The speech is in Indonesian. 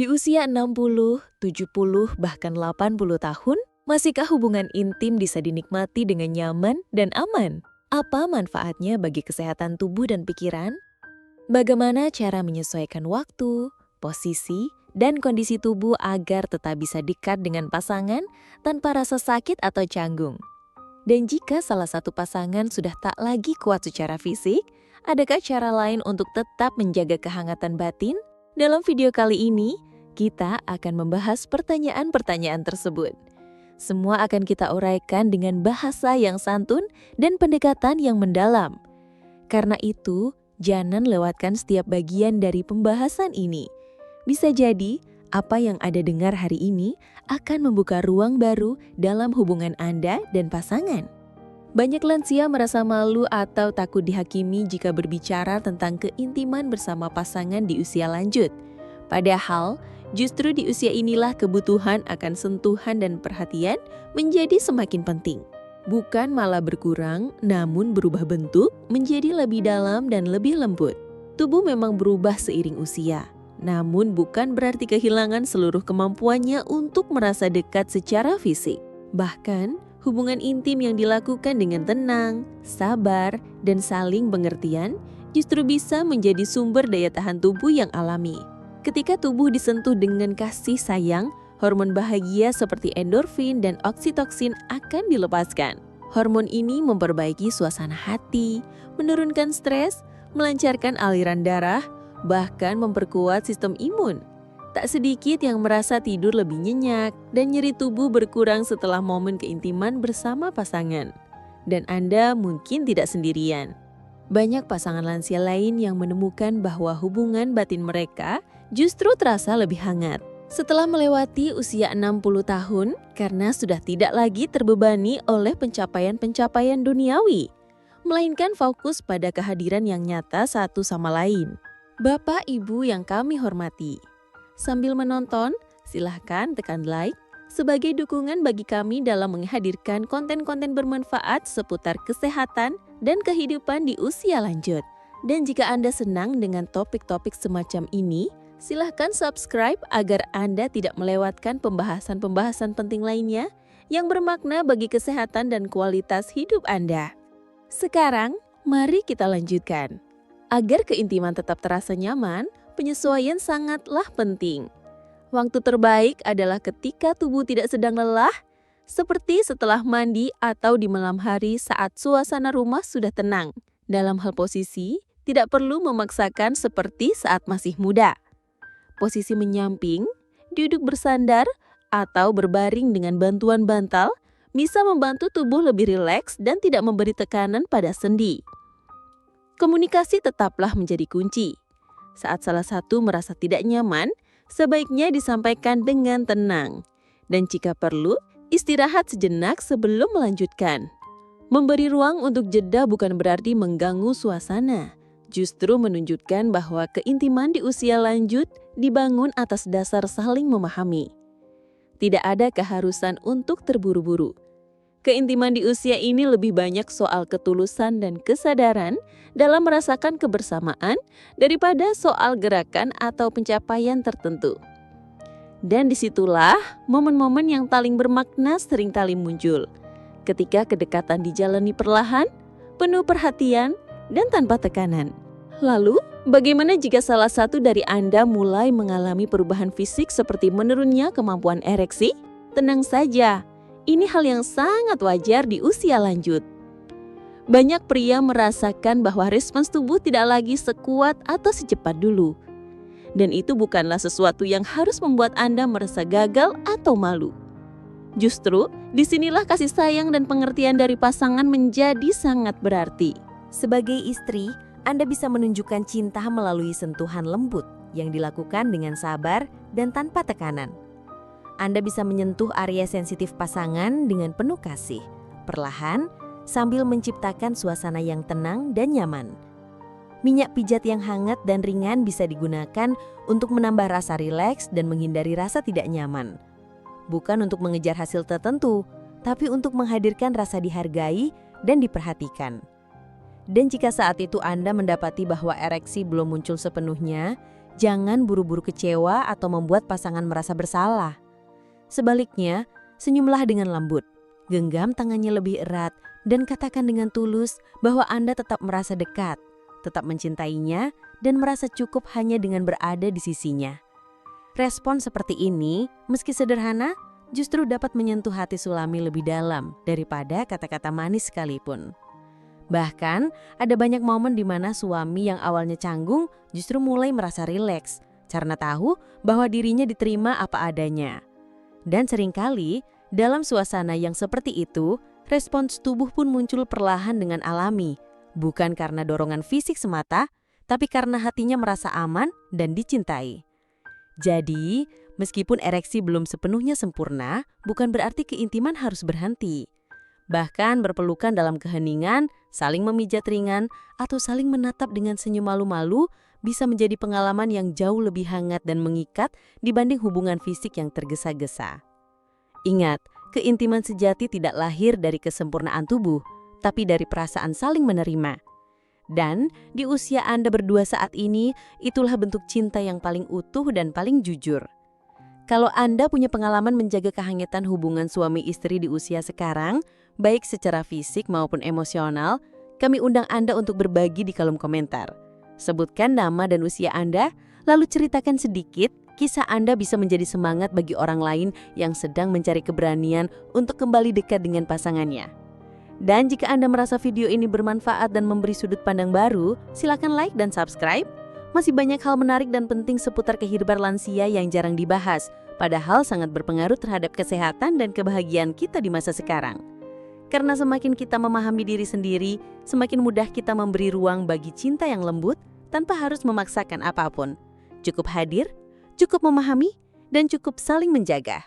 Di usia 60, 70, bahkan 80 tahun, masihkah hubungan intim bisa dinikmati dengan nyaman dan aman? Apa manfaatnya bagi kesehatan tubuh dan pikiran? Bagaimana cara menyesuaikan waktu, posisi, dan kondisi tubuh agar tetap bisa dekat dengan pasangan tanpa rasa sakit atau canggung? Dan jika salah satu pasangan sudah tak lagi kuat secara fisik, adakah cara lain untuk tetap menjaga kehangatan batin? Dalam video kali ini, kita akan membahas pertanyaan-pertanyaan tersebut. Semua akan kita uraikan dengan bahasa yang santun dan pendekatan yang mendalam. Karena itu, jangan lewatkan setiap bagian dari pembahasan ini. Bisa jadi, apa yang Anda dengar hari ini akan membuka ruang baru dalam hubungan Anda dan pasangan. Banyak lansia merasa malu atau takut dihakimi jika berbicara tentang keintiman bersama pasangan di usia lanjut. Padahal, justru di usia inilah kebutuhan akan sentuhan dan perhatian menjadi semakin penting. Bukan malah berkurang, namun berubah bentuk menjadi lebih dalam dan lebih lembut. Tubuh memang berubah seiring usia, namun bukan berarti kehilangan seluruh kemampuannya untuk merasa dekat secara fisik. Bahkan, hubungan intim yang dilakukan dengan tenang, sabar, dan saling pengertian justru bisa menjadi sumber daya tahan tubuh yang alami. Ketika tubuh disentuh dengan kasih sayang, hormon bahagia seperti endorfin dan oksitoksin akan dilepaskan. Hormon ini memperbaiki suasana hati, menurunkan stres, melancarkan aliran darah, bahkan memperkuat sistem imun. Tak sedikit yang merasa tidur lebih nyenyak dan nyeri tubuh berkurang setelah momen keintiman bersama pasangan. Dan Anda mungkin tidak sendirian. Banyak pasangan lansia lain yang menemukan bahwa hubungan batin mereka justru terasa lebih hangat setelah melewati usia 60 tahun karena sudah tidak lagi terbebani oleh pencapaian-pencapaian duniawi, melainkan fokus pada kehadiran yang nyata satu sama lain. Bapak Ibu yang kami hormati, sambil menonton, silahkan tekan like sebagai dukungan bagi kami dalam menghadirkan konten-konten bermanfaat seputar kesehatan dan kehidupan di usia lanjut. Dan jika Anda senang dengan topik-topik semacam ini, silahkan subscribe agar Anda tidak melewatkan pembahasan-pembahasan penting lainnya yang bermakna bagi kesehatan dan kualitas hidup Anda. Sekarang, mari kita lanjutkan. Agar keintiman tetap terasa nyaman, penyesuaian sangatlah penting. Waktu terbaik adalah ketika tubuh tidak sedang lelah, seperti setelah mandi atau di malam hari saat suasana rumah sudah tenang. Dalam hal posisi, tidak perlu memaksakan seperti saat masih muda. Posisi menyamping, duduk bersandar, atau berbaring dengan bantuan bantal bisa membantu tubuh lebih rileks dan tidak memberi tekanan pada sendi. Komunikasi tetaplah menjadi kunci. Saat salah satu merasa tidak nyaman, sebaiknya disampaikan dengan tenang. Dan jika perlu, istirahat sejenak sebelum melanjutkan. Memberi ruang untuk jeda bukan berarti mengganggu suasana. Justru menunjukkan bahwa keintiman di usia lanjut dibangun atas dasar saling memahami. Tidak ada keharusan untuk terburu-buru. Keintiman di usia ini lebih banyak soal ketulusan dan kesadaran dalam merasakan kebersamaan daripada soal gerakan atau pencapaian tertentu. Dan disitulah momen-momen yang paling bermakna seringkali muncul. Ketika kedekatan dijalani perlahan, penuh perhatian, dan tanpa tekanan. Lalu, bagaimana jika salah satu dari Anda mulai mengalami perubahan fisik seperti menurunnya kemampuan ereksi? Tenang saja, ini hal yang sangat wajar di usia lanjut. Banyak pria merasakan bahwa respons tubuh tidak lagi sekuat atau secepat dulu. Dan itu bukanlah sesuatu yang harus membuat Anda merasa gagal atau malu. Justru, disinilah kasih sayang dan pengertian dari pasangan menjadi sangat berarti. Sebagai istri, Anda bisa menunjukkan cinta melalui sentuhan lembut yang dilakukan dengan sabar dan tanpa tekanan. Anda bisa menyentuh area sensitif pasangan dengan penuh kasih, perlahan, sambil menciptakan suasana yang tenang dan nyaman. Minyak pijat yang hangat dan ringan bisa digunakan untuk menambah rasa rileks dan menghindari rasa tidak nyaman. Bukan untuk mengejar hasil tertentu, tapi untuk menghadirkan rasa dihargai dan diperhatikan. Dan jika saat itu Anda mendapati bahwa ereksi belum muncul sepenuhnya, Jangan buru-buru kecewa atau membuat pasangan merasa bersalah. Sebaliknya, senyumlah dengan lembut, genggam tangannya lebih erat, dan katakan dengan tulus bahwa Anda tetap merasa dekat, tetap mencintainya, dan merasa cukup hanya dengan berada di sisinya. Respon seperti ini, meski sederhana, justru dapat menyentuh hati Sulami lebih dalam daripada kata-kata manis sekalipun. Bahkan, ada banyak momen di mana suami yang awalnya canggung justru mulai merasa rileks karena tahu bahwa dirinya diterima apa adanya. Dan seringkali, dalam suasana yang seperti itu, respons tubuh pun muncul perlahan dengan alami, bukan karena dorongan fisik semata, tapi karena hatinya merasa aman dan dicintai. Jadi, meskipun ereksi belum sepenuhnya sempurna, bukan berarti keintiman harus berhenti. Bahkan berpelukan dalam keheningan, saling memijat ringan, atau saling menatap dengan senyum malu-malu bisa menjadi pengalaman yang jauh lebih hangat dan mengikat dibanding hubungan fisik yang tergesa-gesa. Ingat, keintiman sejati tidak lahir dari kesempurnaan tubuh, tapi dari perasaan saling menerima. Dan di usia Anda berdua saat ini, itulah bentuk cinta yang paling utuh dan paling jujur. Kalau Anda punya pengalaman menjaga kehangatan hubungan suami istri di usia sekarang, baik secara fisik maupun emosional, kami undang Anda untuk berbagi di kolom komentar. Sebutkan nama dan usia Anda, lalu ceritakan sedikit kisah Anda bisa menjadi semangat bagi orang lain yang sedang mencari keberanian untuk kembali dekat dengan pasangannya. Dan jika Anda merasa video ini bermanfaat dan memberi sudut pandang baru, silakan like dan subscribe. Masih banyak hal menarik dan penting seputar kehidupan lansia yang jarang dibahas, padahal sangat berpengaruh terhadap kesehatan dan kebahagiaan kita di masa sekarang. Karena semakin kita memahami diri sendiri, semakin mudah kita memberi ruang bagi cinta yang lembut tanpa harus memaksakan apapun. Cukup hadir, cukup memahami, dan cukup saling menjaga.